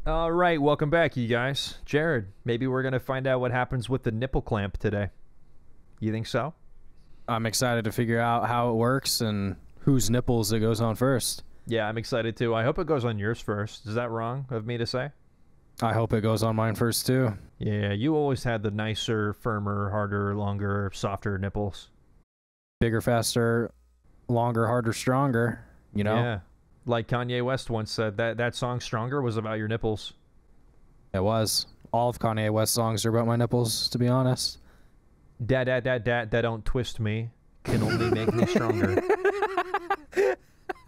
All right, welcome back, you guys. Jared, maybe we're going to find out what happens with the nipple clamp today. You think so? I'm excited to figure out how it works and whose nipples it goes on first. Yeah, I'm excited too. I hope it goes on yours first. Is that wrong of me to say? I hope it goes on mine first, too. Yeah, you always had the nicer, firmer, harder, longer, softer nipples. Bigger, faster, longer, harder, stronger, you know? Yeah. Like Kanye West once said, that song Stronger was about your nipples. It was. All of Kanye West's songs are about my nipples, to be honest. That don't twist me, can only make me stronger.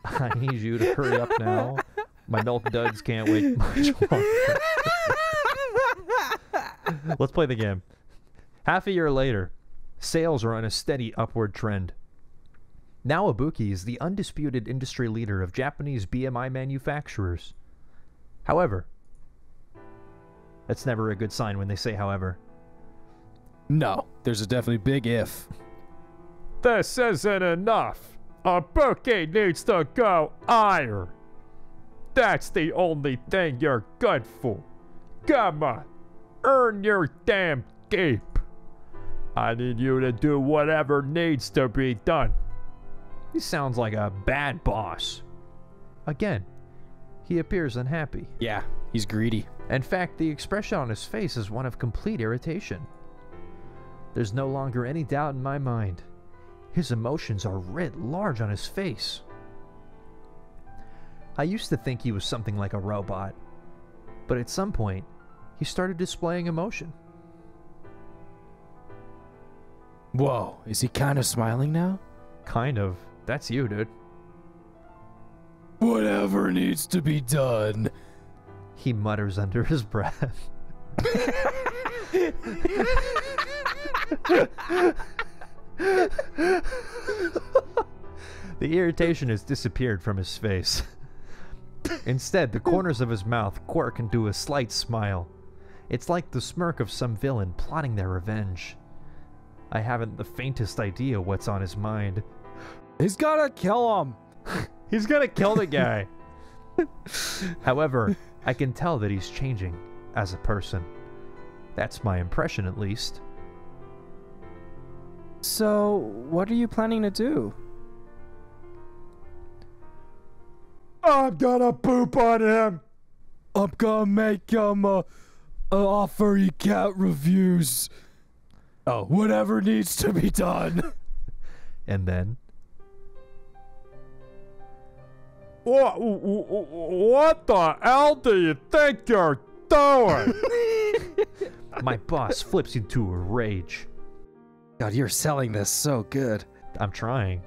I need you to hurry up now. My milk duds can't wait much longer. Let's play the game. Half a year later, sales are on a steady upward trend. Now Ibuki is the undisputed industry leader of Japanese BMI manufacturers. However, that's never a good sign when they say however. No, there's a definitely big if. This isn't enough. Ibuki needs to go higher. That's the only thing you're good for. Come on, earn your damn keep. I need you to do whatever needs to be done. He sounds like a bad boss. Again, he appears unhappy. Yeah, he's greedy. In fact, the expression on his face is one of complete irritation. There's no longer any doubt in my mind. His emotions are writ large on his face. I used to think he was something like a robot, but at some point, he started displaying emotion. Whoa, is he kind of smiling now? Kind of. That's you, dude. Whatever needs to be done. He mutters under his breath. The irritation has disappeared from his face. Instead, the corners of his mouth quirk into a slight smile. It's like the smirk of some villain plotting their revenge. I haven't the faintest idea what's on his mind. He's gonna kill him. He's gonna kill the guy. However, I can tell that he's changing as a person. That's my impression, at least. So, what are you planning to do? I'm gonna poop on him. I'm gonna make him a offer he can't refuse. Oh, whatever needs to be done. And then... What the hell do you think you're doing? My boss flips into a rage. God, you're selling this so good. I'm trying.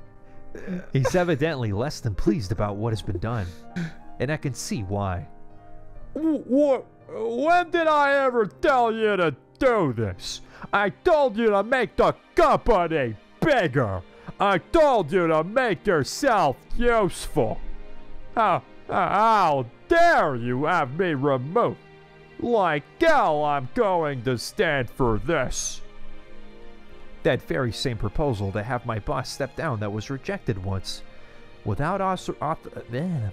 He's evidently less than pleased about what has been done, and I can see why. When did I ever tell you to do this? I told you to make the company bigger. I told you to make yourself useful. How dare you have me removed? Like hell, I'm going to stand for this. That very same proposal to have my boss step down that was rejected once. Without authorization,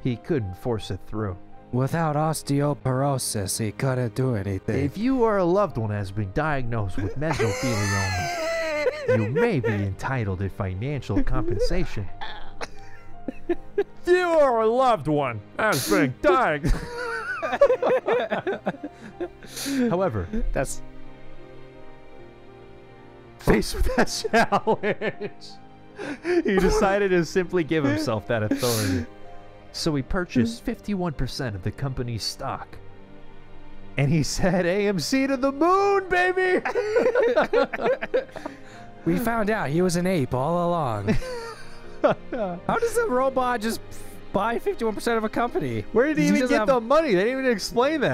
he couldn't force it through. Without osteoporosis, he couldn't do anything. If you or a loved one has been diagnosed with mesothelioma, you may be entitled to financial compensation. You or a loved one has been diagnosed. However, That's... faced with that challenge, he decided to simply give himself that authority. So he purchased 51% of the company's stock. And he said AMC to the moon, baby! We found out he was an ape all along. How does a robot just buy 51% of a company? Where did he even get the money? They didn't even explain that.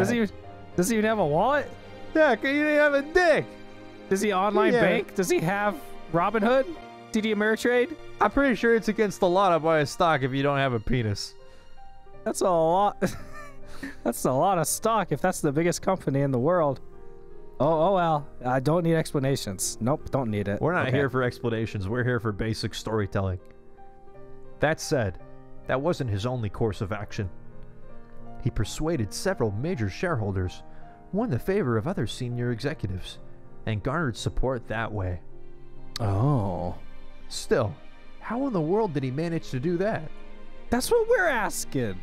Does he even have a wallet? Yeah, he didn't have a dick. Does he online bank? Does he have Robinhood? TD Ameritrade? I'm pretty sure it's against the law to buy a stock if you don't have a penis. That's a lot. That's a lot of stock if that's the biggest company in the world. Oh well. I don't need explanations. Nope, don't need it. We're not here for explanations. We're here for basic storytelling. That said, that wasn't his only course of action. He persuaded several major shareholders, won the favor of other senior executives, and garnered support that way. Oh. Still, how in the world did he manage to do that? That's what we're asking.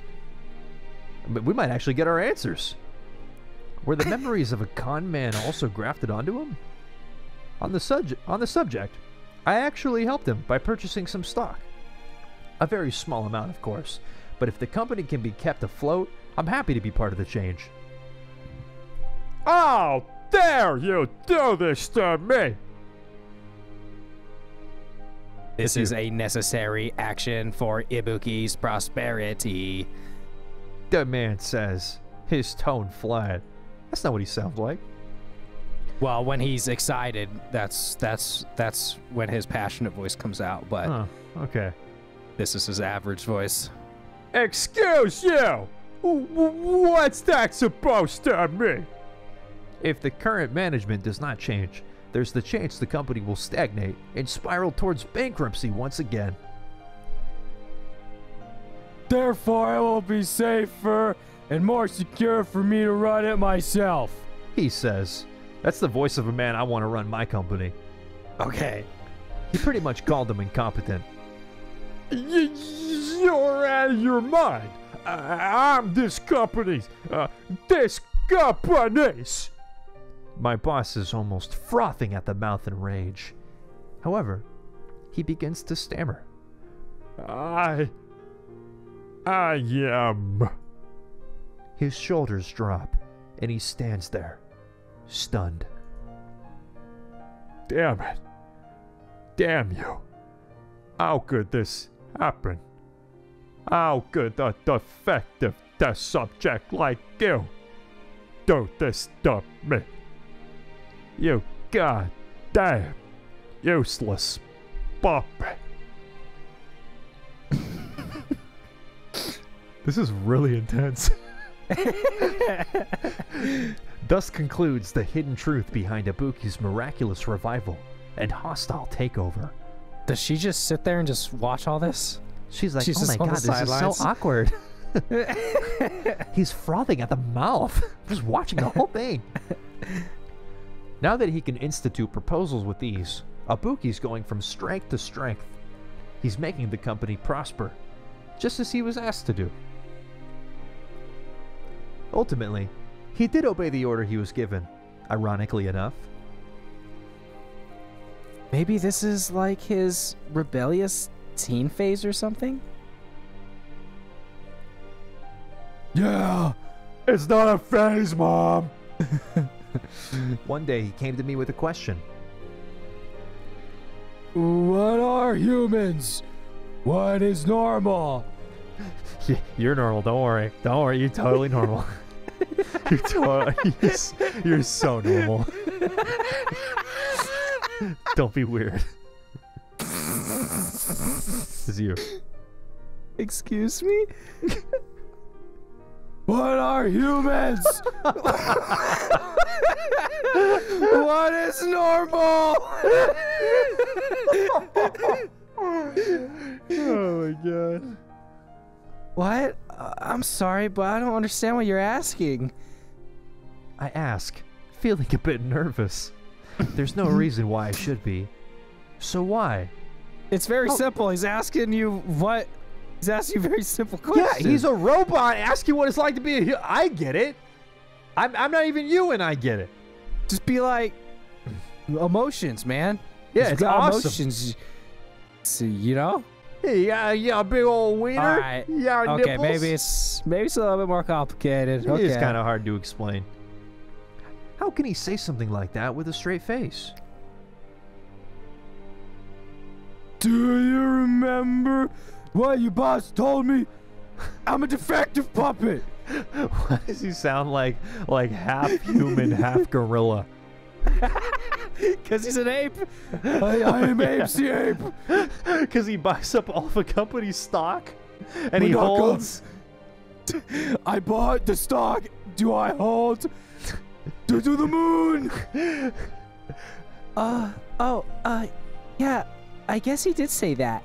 But we might actually get our answers. Were the memories of a con man also grafted onto him? On the subject, I actually helped him by purchasing some stock. A very small amount, of course, but if the company can be kept afloat, I'm happy to be part of the change. How dare you do this to me? This is a necessary action for Ibuki's prosperity. The man says, his tone flat. That's not what he sounds like. Well, when he's excited, that's when his passionate voice comes out, but Oh, okay. this is his average voice. Excuse you! What's that supposed to mean? If the current management does not change, there's the chance the company will stagnate and spiral towards bankruptcy once again. Therefore, it will be safer and more secure for me to run it myself. He says. That's the voice of a man I want to run my company. Okay. He pretty much called him incompetent. You're out of your mind. I'm this company's. My boss is almost frothing at the mouth in rage. However, he begins to stammer. I am. His shoulders drop, and he stands there, stunned. Damn it. Damn you. How could this happen? How could a defective test subject like you do this to me? You goddamn useless puppet. This is really intense. Thus concludes the hidden truth behind Ibuki's miraculous revival and hostile takeover. Does she just sit there and just watch all this? She's like, She's oh my just on god, the this is so sidelines." awkward. He's frothing at the mouth, just watching the whole thing. Now that he can institute proposals with ease, Ibuki's going from strength to strength. He's making the company prosper, just as he was asked to do. Ultimately, he did obey the order he was given, ironically enough. Maybe this is like his rebellious teen phase or something? Yeah, it's not a phase, Mom. One day he came to me with a question. What are humans? What is normal? You're normal, don't worry. Don't worry, you're totally normal. You're so normal. Don't be weird. This is you. Excuse me? What are humans? What is normal? Oh my god. What? I'm sorry, but I don't understand what you're asking. I ask, feeling a bit nervous. There's no reason why I should be. So why? It's very simple. He's asking you what. He's asking you a very simple question. Yeah, he's a robot asking what it's like to be a human. I get it. I'm not even you, and I get it. Just be like, emotions, man. Yeah, He's it's got awesome. Emotions. So, you know? Yeah, big old wiener. All right. Yeah, Okay, nipples. maybe it's a little bit more complicated. Okay. It's kind of hard to explain. How can he say something like that with a straight face? Do you remember what your boss told me? I'm a defective puppet. Why does he sound like half human, half gorilla? Because he's an ape. I am Ape the Ape. Because he buys up all the company's stock, and he Manaka. holds. I bought the stock. Do I hold? To the moon. Yeah, I guess he did say that.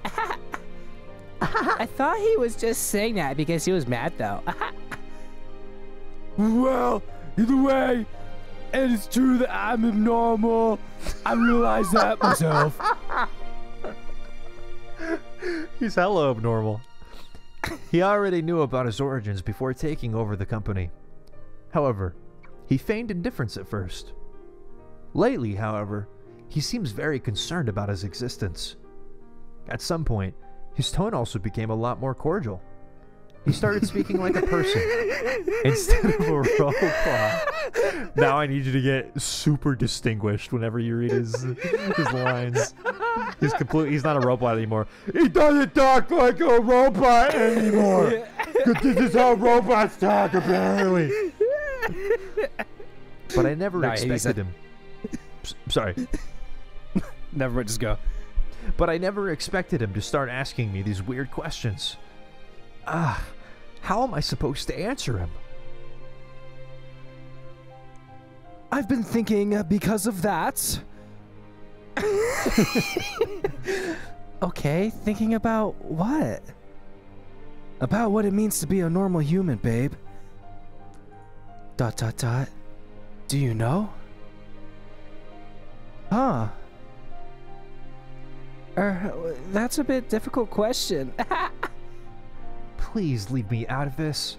I thought he was just saying that because he was mad, though. Well, either way, and it's true that I'm abnormal. I realize that myself. He's hella abnormal. He already knew about his origins before taking over the company. However, he feigned indifference at first. Lately, however, he seems very concerned about his existence. At some point, his tone also became a lot more cordial. He started speaking like a person instead of a robot. Now I need you to get super distinguished whenever you read his lines. He's not a robot anymore. He doesn't talk like a robot anymore. 'Cause this is how robots talk, apparently. But I never No, expected him. Sorry. Never mind, just go. But I never expected him to start asking me these weird questions. How am I supposed to answer him? I've been thinking because of that. Okay, thinking about what? About what it means to be a normal human, babe. ... Do you know? Huh. That's a bit difficult question. Please leave me out of this.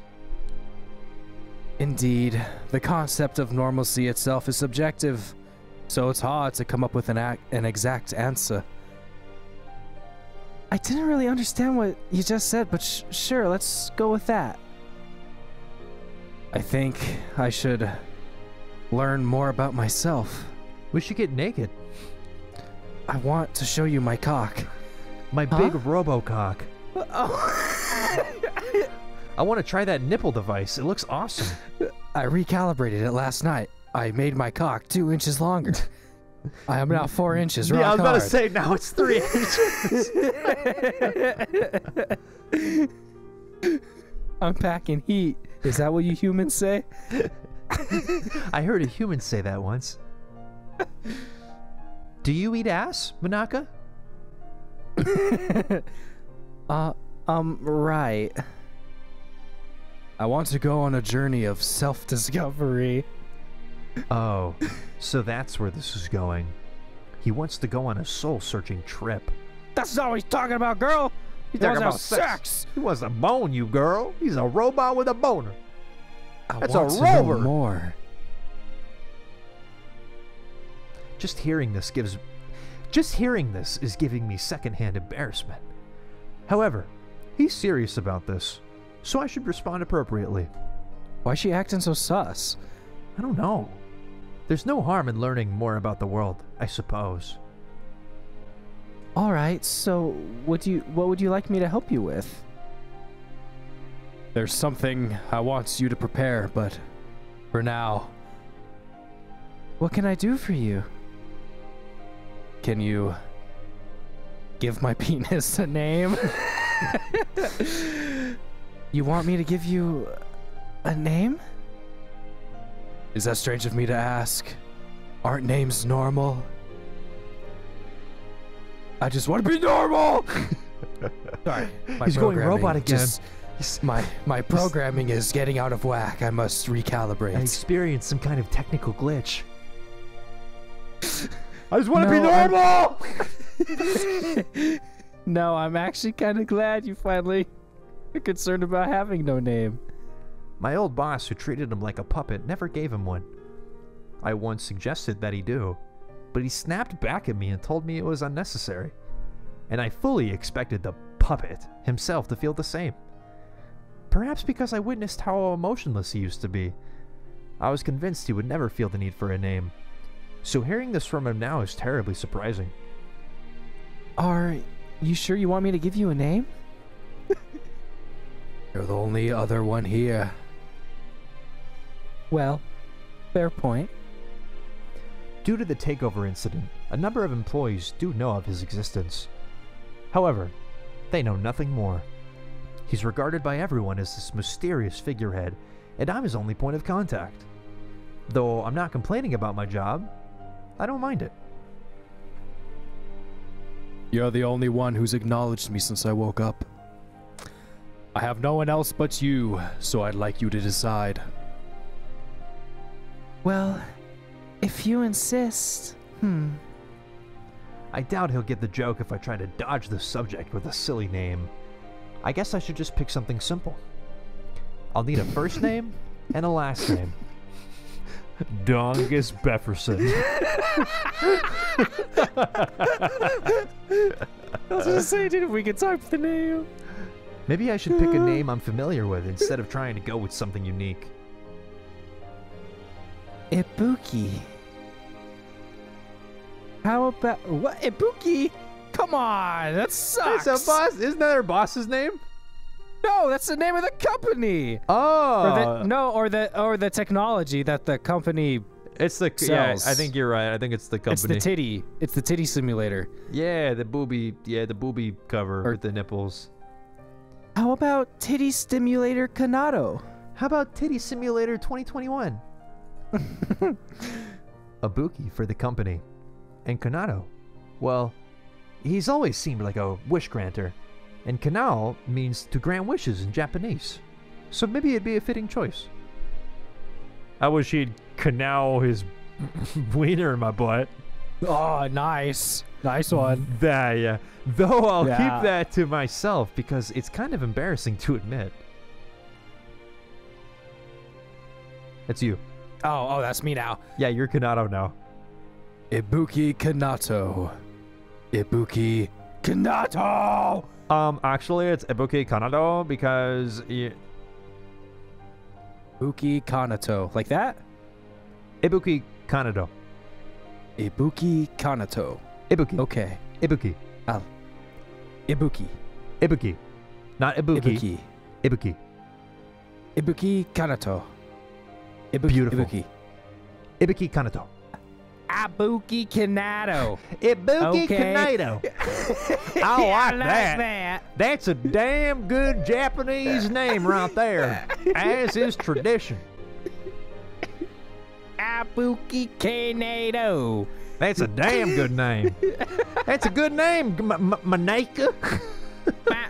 Indeed, the concept of normalcy itself is subjective, so it's hard to come up with an exact answer. I didn't really understand what you just said, but sure, let's go with that. I think I should learn more about myself. We should get naked. I want to show you my cock. My big robo-cock. I want to try that nipple device. It looks awesome. I recalibrated it last night. I made my cock 2 inches longer. I am now 4 inches. Yeah, I was about to hard. say, now it's 3 inches. I'm packing heat. Is that what you humans say? I heard a human say that once. Do you eat ass, Manaka? Right. I want to go on a journey of self-discovery. Oh, so that's where this is going. He wants to go on a soul-searching trip. That's not what he's talking about, girl! He's talking about about sex! He wants to bone you, girl. He's a robot with a boner. That's want a to know rover. More. Just hearing this is giving me secondhand embarrassment. However, he's serious about this, so I should respond appropriately. Why's she acting so sus? I don't know. There's no harm in learning more about the world, I suppose. All right, so what would you like me to help you with? There's something I want you to prepare, but for now, what can I do for you? Can you give my penis a name? You want me to give you a name? Is that strange of me to ask? Aren't names normal? I just want to be normal! Sorry, He's going robot again. My programming is getting out of whack. I must recalibrate. I experienced some kind of technical glitch. I just want to be normal! No, I'm actually kind of glad you finally are concerned about having no name. My old boss, who treated him like a puppet, never gave him one. I once suggested that he do, but he snapped back at me and told me it was unnecessary. And I fully expected the puppet himself to feel the same. Perhaps because I witnessed how emotionless he used to be. I was convinced he would never feel the need for a name. So hearing this from him now is terribly surprising. Are you sure you want me to give you a name? You're the only other one here. Well, fair point. Due to the takeover incident, a number of employees do know of his existence. However, they know nothing more. He's regarded by everyone as this mysterious figurehead, and I'm his only point of contact. Though I'm not complaining about my job, I don't mind it. You're the only one who's acknowledged me since I woke up. I have no one else but you, so I'd like you to decide. Well, if you insist. I doubt he'll get the joke if I try to dodge the subject with a silly name. I guess I should just pick something simple. I'll need a first name and a last name. Dongus Befferson. I was gonna say, dude, if we could type the name. Maybe I should pick a name I'm familiar with instead of trying to go with something unique. Ibuki. How about what? Ibuki? Come on, that sucks. Hey, so boss, isn't that our boss's name? No, that's the name of the company. Oh, Or the technology that the company it's the sells. Yeah, I think you're right. I think it's the company. It's the titty. It's the titty simulator. Yeah, the booby cover with the nipples. How about Titty Stimulator Kanato? How about Titty Simulator 2021? Ibuki for the company. And Kanato, well, he's always seemed like a wish granter. And kanao means to grant wishes in Japanese. So maybe it'd be a fitting choice. I wish he'd canal his wiener in my butt. Oh, nice. Nice one. Yeah. Though I'll Yeah. keep that to myself because it's kind of embarrassing to admit. It's you. Oh, that's me now. Yeah, you're Kanato now. Ibuki Kanato. Ibuki Kanato! Actually, it's Ibuki Kanato because... Ibuki Kanato. Like that? Ibuki Kanato. Ibuki Kanato. Ibuki. Okay. Ibuki. Ibuki. Ibuki. Not Ibuki. Ibuki. Ibuki. Ibuki Kanato. Ibuki. Beautiful. Ibuki. Ibuki Kanato. Ibuki Kanato. Ibuki Okay. Kanato. I like that. That's a damn good Japanese name right there, as is tradition. Ibuki Kanato. That's a damn good name. That's a good name, Maneka.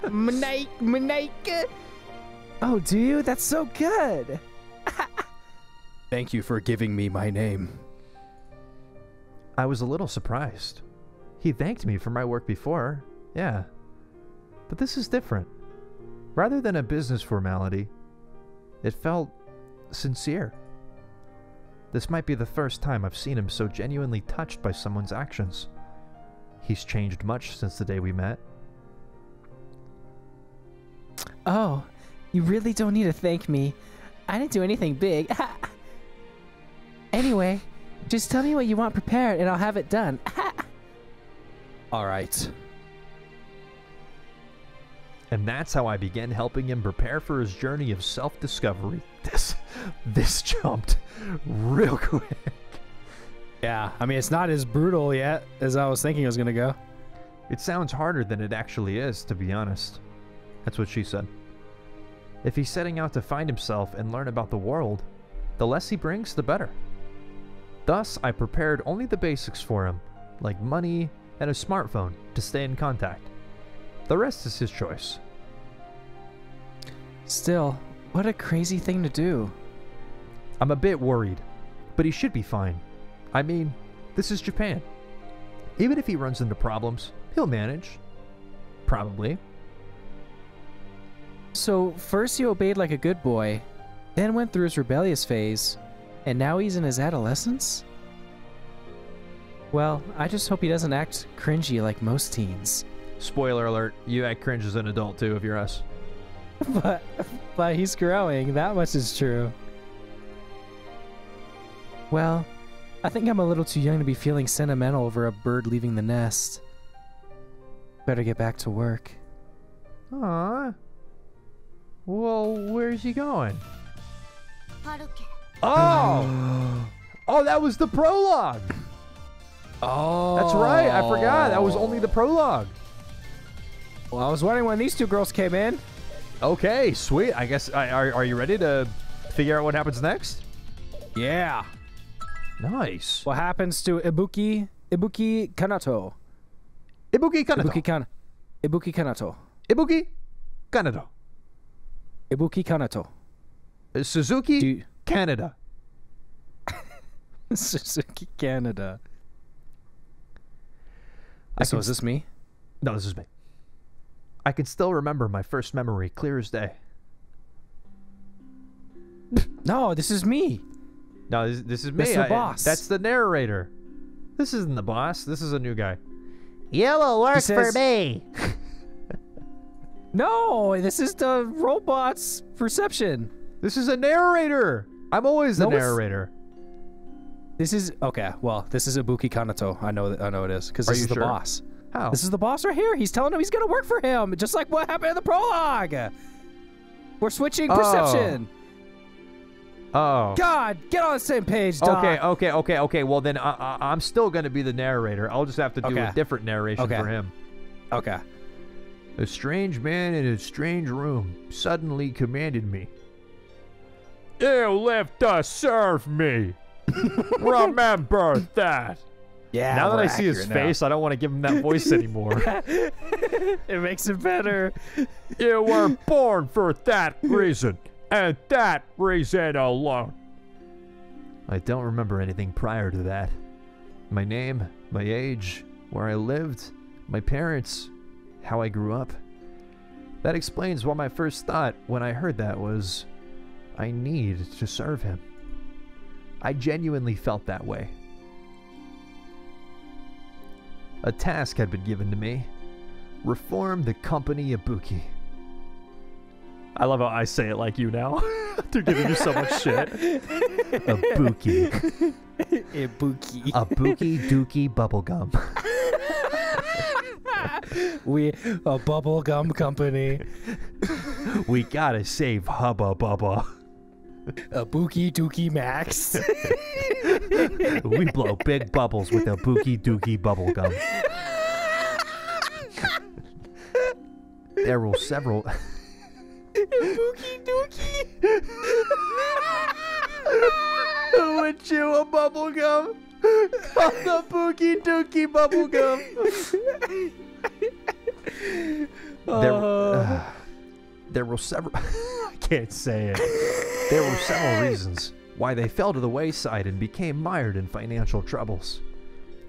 Maneka. Oh, do you? That's so good. Thank you for giving me my name. I was a little surprised. He thanked me for my work before, yeah. But this is different. Rather than a business formality, it felt sincere. This might be the first time I've seen him so genuinely touched by someone's actions. He's changed much since the day we met. Oh, you really don't need to thank me. I didn't do anything big. Anyway, just tell me what you want prepared and I'll have it done. All right. And that's how I began helping him prepare for his journey of self-discovery. This jumped real quick. Yeah, I mean, it's not as brutal yet as I was thinking it was going to go. It sounds harder than it actually is, to be honest. That's what she said. If he's setting out to find himself and learn about the world, the less he brings, the better. Thus, I prepared only the basics for him, like money and a smartphone to stay in contact. The rest is his choice. Still, what a crazy thing to do. I'm a bit worried, but he should be fine. I mean, this is Japan. Even if he runs into problems, he'll manage. Probably. So, first he obeyed like a good boy, then went through his rebellious phase, and now he's in his adolescence? Well, I just hope he doesn't act cringy like most teens. Spoiler alert, you act cringe as an adult too if you're us. But he's growing, that much is true. Well, I think I'm a little too young to be feeling sentimental over a bird leaving the nest. Better get back to work. Aww. Well, where's he going? Parquet. Oh! Oh, that was the prologue! Oh. That's right, I forgot. That was only the prologue. Well, I was wondering when these two girls came in. Okay, sweet. I guess, are you ready to figure out what happens next? Yeah. Nice. What happens to Ibuki Kanato? Ibuki Kanato. Ibuki Kanato. Ibuki Kanato. Ibuki Kanato. Suzuki, Do- Canada. Suzuki Canada. I So can is this me? No, this is me. I can still remember my first memory clear as day. No, this is me. No, this is me. That's the boss. That's the narrator. This isn't the boss. This is a new guy. Yellow works says- for me. No, this is the robot's perception. This is a narrator. I'm always the No, it's- narrator. This is okay. Well, this is Ibuki Kanato. I know it is because Are this you is the sure? boss. How? This is the boss right here. He's telling him he's gonna work for him, just like what happened in the prologue. We're switching perception. Oh. God, get on the same page, Doc. Okay. Well, then I'm still going to be the narrator. I'll just have to do Okay. a different narration Okay. for him. Okay. A strange man in a strange room suddenly commanded me. You live to serve me. Remember that. Yeah. Now that we're I see his accurate now. face, I don't want to give him that voice anymore. It makes it better. You were born for that reason, and that reason alone. I don't remember anything prior to that. My name, my age, where I lived, my parents, how I grew up. That explains why my first thought when I heard that was, I need to serve him. I genuinely felt that way. A task had been given to me. Reform the company Ibuki. I love how I say it like you now. They're giving you so much shit. Ibuki. Ibuki. Ibuki Duki Bubblegum. We a bubble gum company. We gotta save Hubba Bubba. Ibuki Duki Max. We blow big bubbles with Ibuki Duki Bubblegum. There were several... Ibuki Duki. Who would chew a bubblegum? The Ibuki Duki Bubblegum. There were several... I can't say it. There were several reasons why they fell to the wayside and became mired in financial troubles.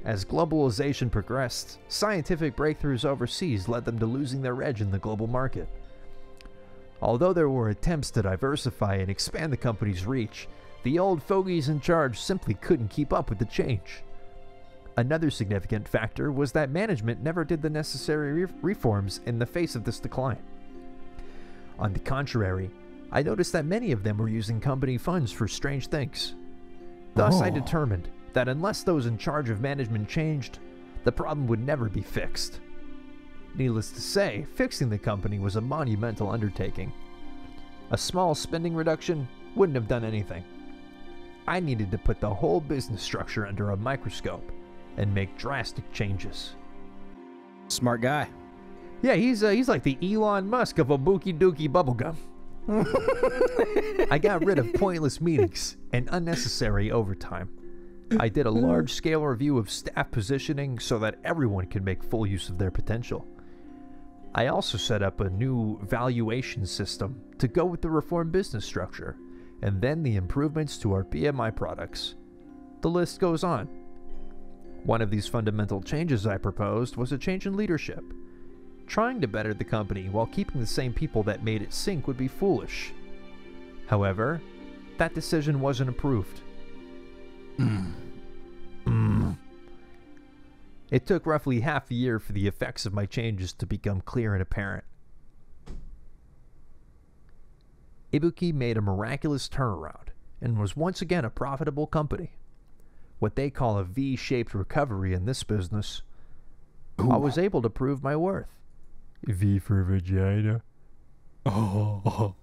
As globalization progressed, scientific breakthroughs overseas led them to losing their edge in the global market. Although there were attempts to diversify and expand the company's reach, the old fogies in charge simply couldn't keep up with the change. Another significant factor was that management never did the necessary reforms in the face of this decline. On the contrary, I noticed that many of them were using company funds for strange things. Thus, I determined that unless those in charge of management changed, the problem would never be fixed. Needless to say, fixing the company was a monumental undertaking. A small spending reduction wouldn't have done anything. I needed to put the whole business structure under a microscope and make drastic changes. Smart guy. Yeah, he's like the Elon Musk of Ibuki Duki Bubblegum. I got rid of pointless meetings and unnecessary overtime. I did a large-scale review of staff positioning so that everyone could make full use of their potential. I also set up a new valuation system to go with the reformed business structure, and then the improvements to our BMI products. The list goes on. One of these fundamental changes I proposed was a change in leadership. Trying to better the company while keeping the same people that made it sink would be foolish. However, that decision wasn't approved. It took roughly half a year for the effects of my changes to become clear and apparent. Ibuki made a miraculous turnaround and was once again a profitable company. What they call a V-shaped recovery in this business. I was able to prove my worth. V for vagina. Or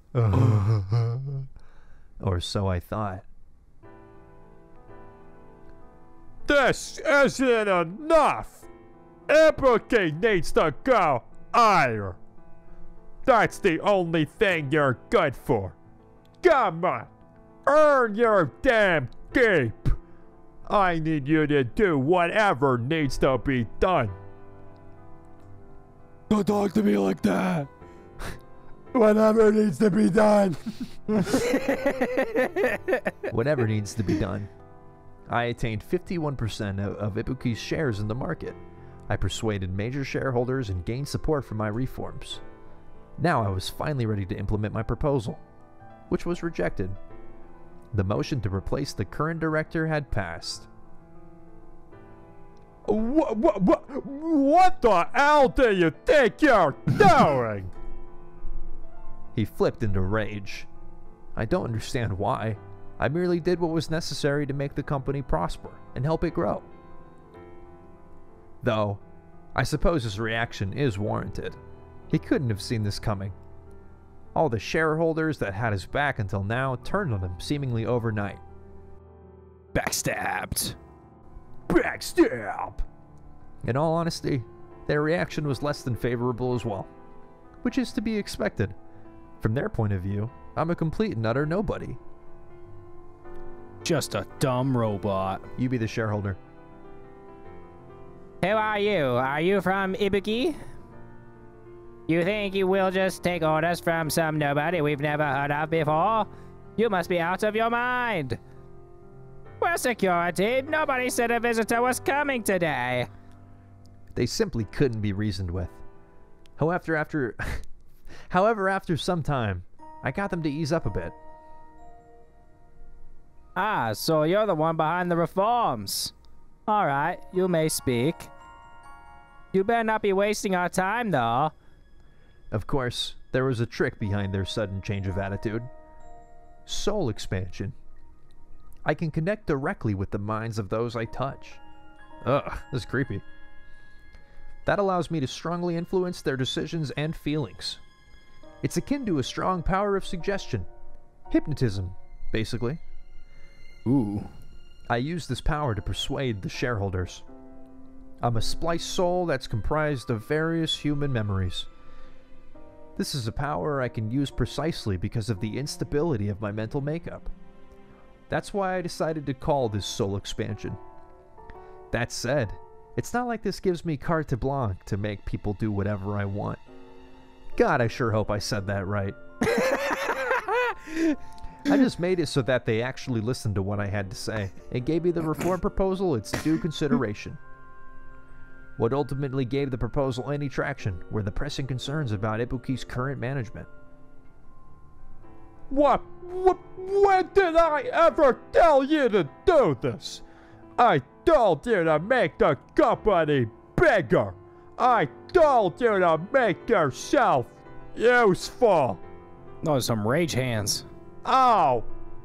so I thought. This isn't enough. Ibuki needs to go higher. That's the only thing you're good for. Come on, earn your damn keep. I need you to do whatever needs to be done. Don't talk to me like that. Whatever needs to be done. Whatever needs to be done. I attained 51% of Ibuki's shares in the market. I persuaded major shareholders and gained support for my reforms. Now I was finally ready to implement my proposal, which was rejected. The motion to replace the current director had passed. What the hell do you think you're doing? He flipped into rage. I don't understand why. I merely did what was necessary to make the company prosper and help it grow. Though, I suppose his reaction is warranted. He couldn't have seen this coming. All the shareholders that had his back until now turned on him seemingly overnight. Backstabbed. Backstab! In all honesty, their reaction was less than favorable as well, which is to be expected. From their point of view, I'm a complete and utter nobody. Just a dumb robot. You be the shareholder. Who are you? Are you from Ibuki? You think you will just take orders from some nobody we've never heard of before? You must be out of your mind. Where's security? Nobody said a visitor was coming today. They simply couldn't be reasoned with. However, after some time, I got them to ease up a bit. Ah, so you're the one behind the reforms. All right, you may speak. You better not be wasting our time, though. Of course, there was a trick behind their sudden change of attitude. Soul expansion. I can connect directly with the minds of those I touch. Ugh, this is creepy. That allows me to strongly influence their decisions and feelings. It's akin to a strong power of suggestion. Hypnotism, basically. Ooh. I use this power to persuade the shareholders. I'm a spliced soul that's comprised of various human memories. This is a power I can use precisely because of the instability of my mental makeup. That's why I decided to call this soul expansion. That said, it's not like this gives me carte blanche to make people do whatever I want. God, I sure hope I said that right. I just made it so that they actually listened to what I had to say and gave me the reform proposal its due consideration. What ultimately gave the proposal any traction were the pressing concerns about Ibuki's current management. When did I ever tell you to do this? I told you to make the company bigger. I told you to make yourself useful. Oh, some rage hands. Ow!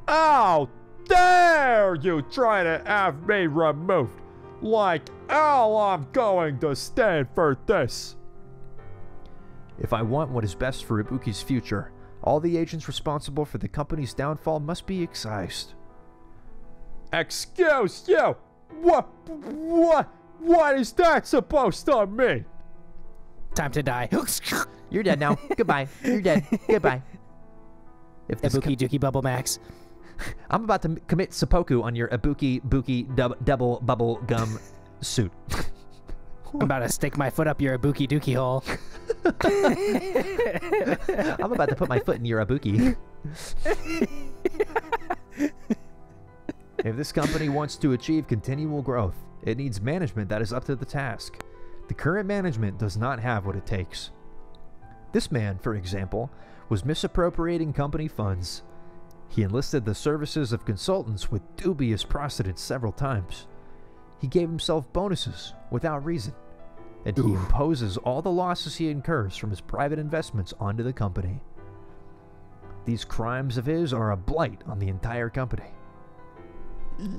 Ow! Dare you try to have me removed? Like hell I'm going to stand for this. If I want what is best for Ibuki's future, all the agents responsible for the company's downfall must be excised. Excuse you! What is that supposed to mean? Time to die. You're dead now. Goodbye. You're dead. Goodbye. If this Ibuki Duki Bubble Max. I'm about to commit seppuku on your Ibuki double bubble gum suit. I'm about to stick my foot up your Ibuki Duki hole. I'm about to put my foot in your Ibuki. If this company wants to achieve continual growth, it needs management that is up to the task. The current management does not have what it takes. This man, for example, was misappropriating company funds. He enlisted the services of consultants with dubious precedents several times. He gave himself bonuses without reason, and he imposes all the losses he incurs from his private investments onto the company. These crimes of his are a blight on the entire company.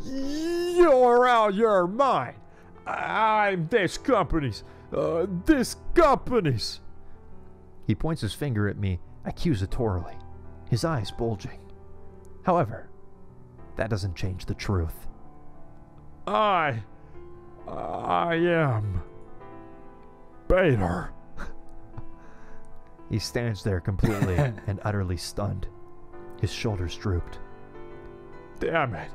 You're out of your mind. I'm this company's. He points his finger at me accusatorily, his eyes bulging. However, that doesn't change the truth. I am Bader. He stands there completely and utterly stunned. His shoulders drooped. Damn it.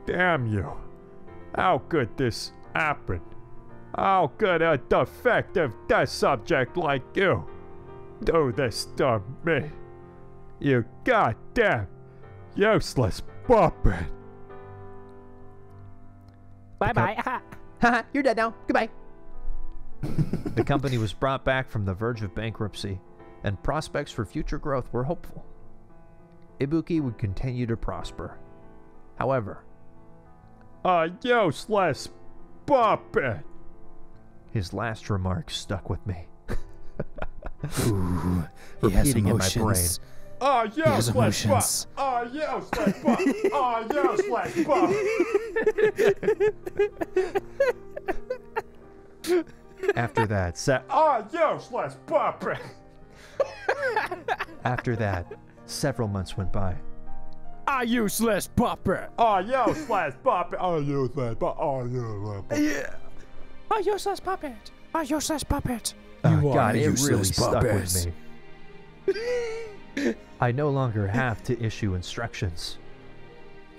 Damn you. How could this happen? How could a defective test subject like you do this to me? You goddamn useless puppet. Bye-bye. Haha, you're dead now. Goodbye. The company was brought back from the verge of bankruptcy, and prospects for future growth were hopeful. Ibuki would continue to prosper. However, Useless puppet. his last remark stuck with me. Ooh, he has Repeating in my brain. emotions. Useless He has puppet. emotions. Useless puppet. Useless puppet. After that, Useless puppet. after that, several months went by. A useless puppet. Useless puppet. Useless puppet. Yeah. A useless puppet. A useless puppet. Oh, You are God, a it really useless stuck puppet. with me. I no longer have to issue instructions.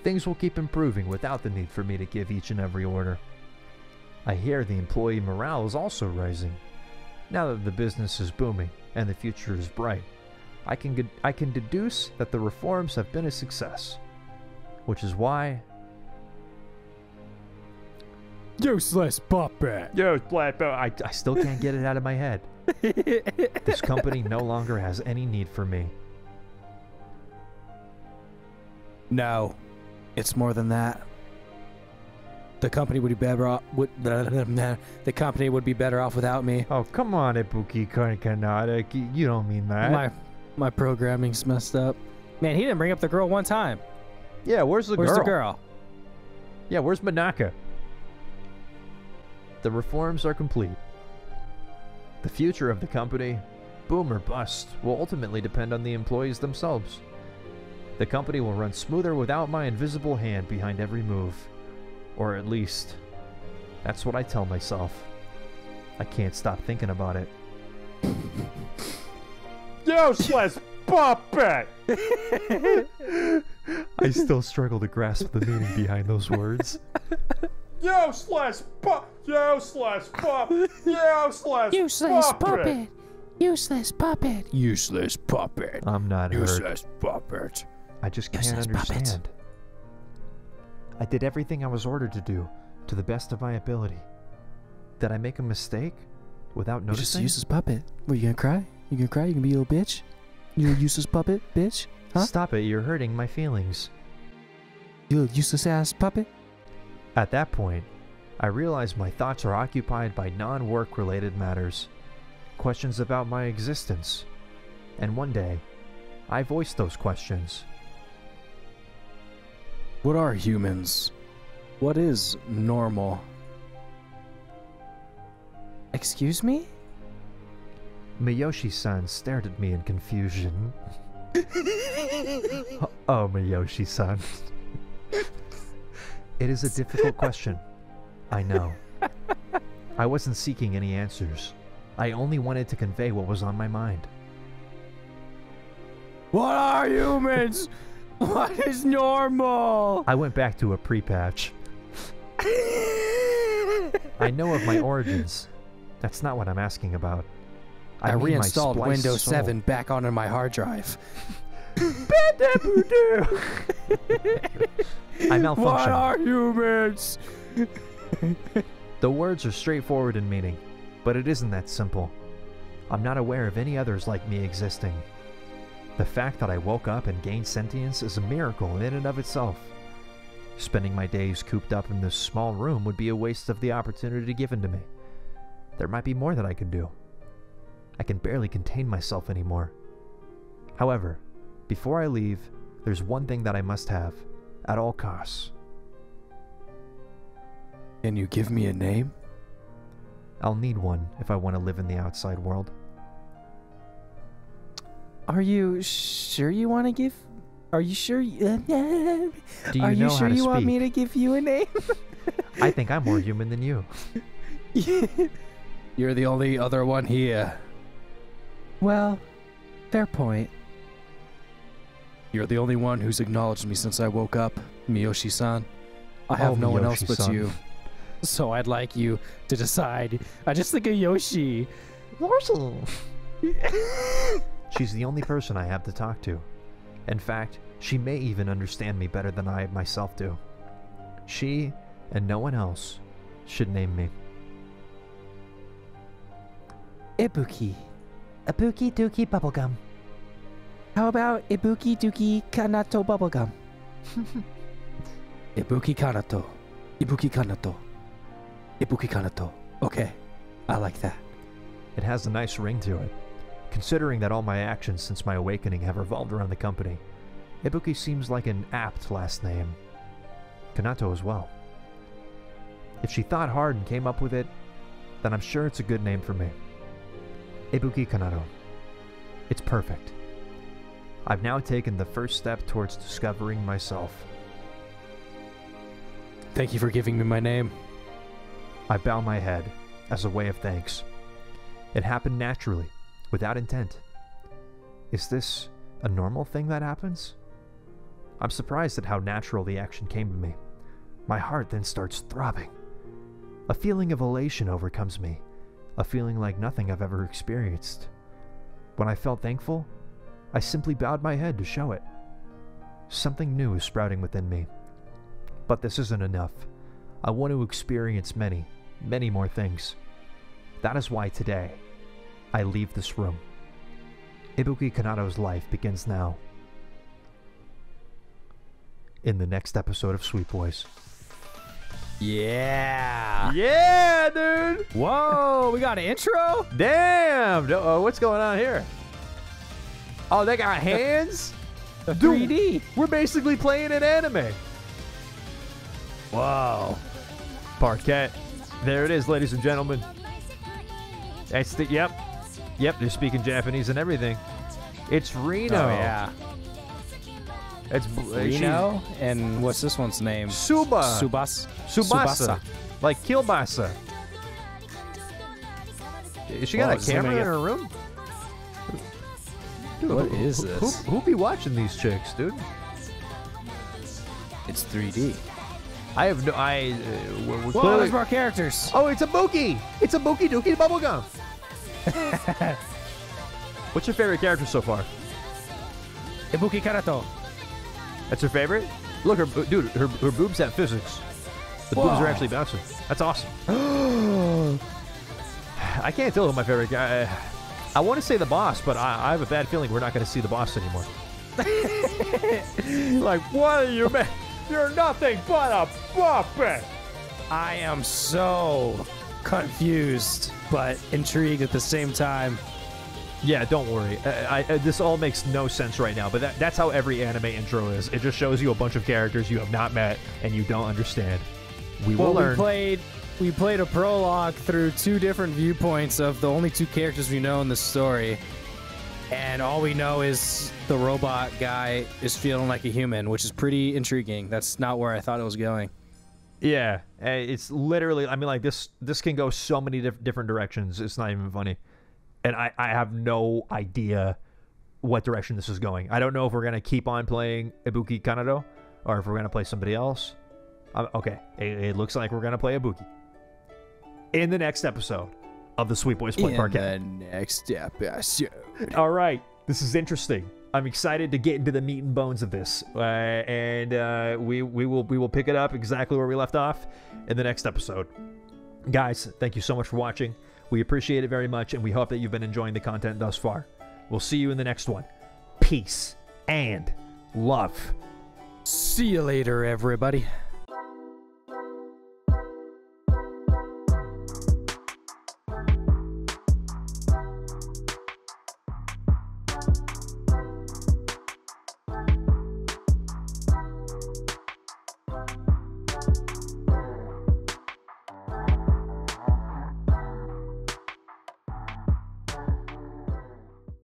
Things will keep improving without the need for me to give each and every order. I hear the employee morale is also rising. Now that the business is booming and the future is bright, I can deduce that the reforms have been a success, which is why Useless puppet. Useless puppet. I still can't get it out of my head. This company no longer has any need for me. No, it's more than that. The company would be better off. The company would be better off without me. Oh, come on, Ibuki Kanato. You don't mean that. My programming's messed up. Man, he didn't bring up the girl one time. Yeah, where's the Where's girl? the girl? Yeah, where's Manaka? The reforms are complete. The future of the company, boom or bust, will ultimately depend on the employees themselves. The company will run smoother without my invisible hand behind every move. Or at least, that's what I tell myself. I can't stop thinking about it. Useless puppet. I still struggle to grasp the meaning behind those words. Useless puppet. Useless puppet. Useless puppet. Useless puppet. Useless puppet. I'm not hurt. Useless puppet. I just can't Useless puppet. understand. I did everything I was ordered to do, to the best of my ability. Did I make a mistake without You're just a noticing? useless puppet. What, you gonna cry? You gonna cry? You gonna be a little bitch? You a useless puppet, bitch? Huh? Stop it, you're hurting my feelings. You little useless ass puppet? At that point, I realize my thoughts are occupied by non-work related matters, questions about my existence. And one day, I voiced those questions. What are humans? What is normal? Excuse me? Miyoshi-san stared at me in confusion. Oh, Miyoshi-san. It is a difficult question. I know. I wasn't seeking any answers. I only wanted to convey what was on my mind. What are humans? What is normal? I went back to a pre-patch. I know of my origins. That's not what I'm asking about. I mean my reinstalled spliced Windows soul. 7 back onto my hard drive. I What malfunctioned. are humans? The words are straightforward in meaning, but it isn't that simple. I'm not aware of any others like me existing. The fact that I woke up and gained sentience is a miracle in and of itself. Spending my days cooped up in this small room would be a waste of the opportunity given to me. There might be more that I can do. I can barely contain myself anymore. However, before I leave, there's one thing that I must have, at all costs. Can you give me a name? I'll need one if I want to live in the outside world. Are you sure you want to give? Are you sure? Do you Are know you how sure to you want speak? me to give you a name? I think I'm more human than you. You're the only other one here. Well, fair point. You're the only one who's acknowledged me since I woke up, Miyoshi-san. I have Oh, no one else but Miyoshi-san. you. So I'd like you to decide. I just think of Yoshi. She's the only person I have to talk to. In fact, she may even understand me better than I myself do. She and no one else should name me. Ibuki. Ibuki Duki Bubblegum. How about Ibuki Duki Kanato Bubblegum? Ibuki Kanato. Ibuki Kanato. Ibuki Kanato. Okay, I like that. It has a nice ring to it. Considering that all my actions since my awakening have revolved around the company, Ibuki seems like an apt last name. Kanato as well. If she thought hard and came up with it, then I'm sure it's a good name for me. Ibuki Kanato. It's perfect. I've now taken the first step towards discovering myself. Thank you for giving me my name. I bow my head as a way of thanks. It happened naturally, without intent. Is this a normal thing that happens? I'm surprised at how natural the action came to me. My heart then starts throbbing. A feeling of elation overcomes me, a feeling like nothing I've ever experienced. When I felt thankful, I simply bowed my head to show it. Something new is sprouting within me. But this isn't enough. I want to experience many, many more things. That is why today, I leave this room. Ibuki Kanato's life begins now. In the next episode of Sweet Boys. Yeah. Yeah, dude! Whoa, we got an intro? Damn! What's going on here? Oh, they got hands? The Dude, 3D. we're basically playing an anime. Whoa. Parquet. There it is, ladies and gentlemen. That's the, yep, they're speaking Japanese and everything. It's Reno. Oh, yeah. It's Reno? And what's this one's name? Subasa. Like kielbasa. Is she got Whoa, a camera in her room? Dude, What is this? Who be watching these chicks, dude? It's 3D. I have no. We're Whoa, clearly- there's more characters. Oh, it's Ibuki! It's Ibuki Duki Bubblegum! What's your favorite character so far? Ibuki Kanato. That's her favorite? Look, her boobs have physics. The boobs are actually bouncing. That's awesome. I can't tell who my favorite guy. I want to say the boss, but I have a bad feeling we're not going to see the boss anymore. Like, what are you, man? You're nothing but a puppet. I am so confused, but intrigued at the same time. Yeah, don't worry. This all makes no sense right now, but that's how every anime intro is. It just shows you a bunch of characters you have not met and you don't understand. We will learn. We played a prologue through two different viewpoints of the only two characters we know in the story. And all we know is the robot guy is feeling like a human, which is pretty intriguing. That's not where I thought it was going. Yeah, it's literally, I mean, like, this can go so many different directions. It's not even funny. And I have no idea what direction this is going. I don't know if we're going to keep on playing Ibuki Kanato or if we're going to play somebody else. Okay, it looks like we're going to play Ibuki in the next episode of the Sweet Boys Play Parquet. In the next episode. All right, this is interesting. I'm excited to get into the meat and bones of this, and we will pick it up exactly where we left off in the next episode. Guys, thank you so much for watching. We appreciate it very much, and we hope that you've been enjoying the content thus far. We'll see you in the next one. Peace and love. See you later, everybody.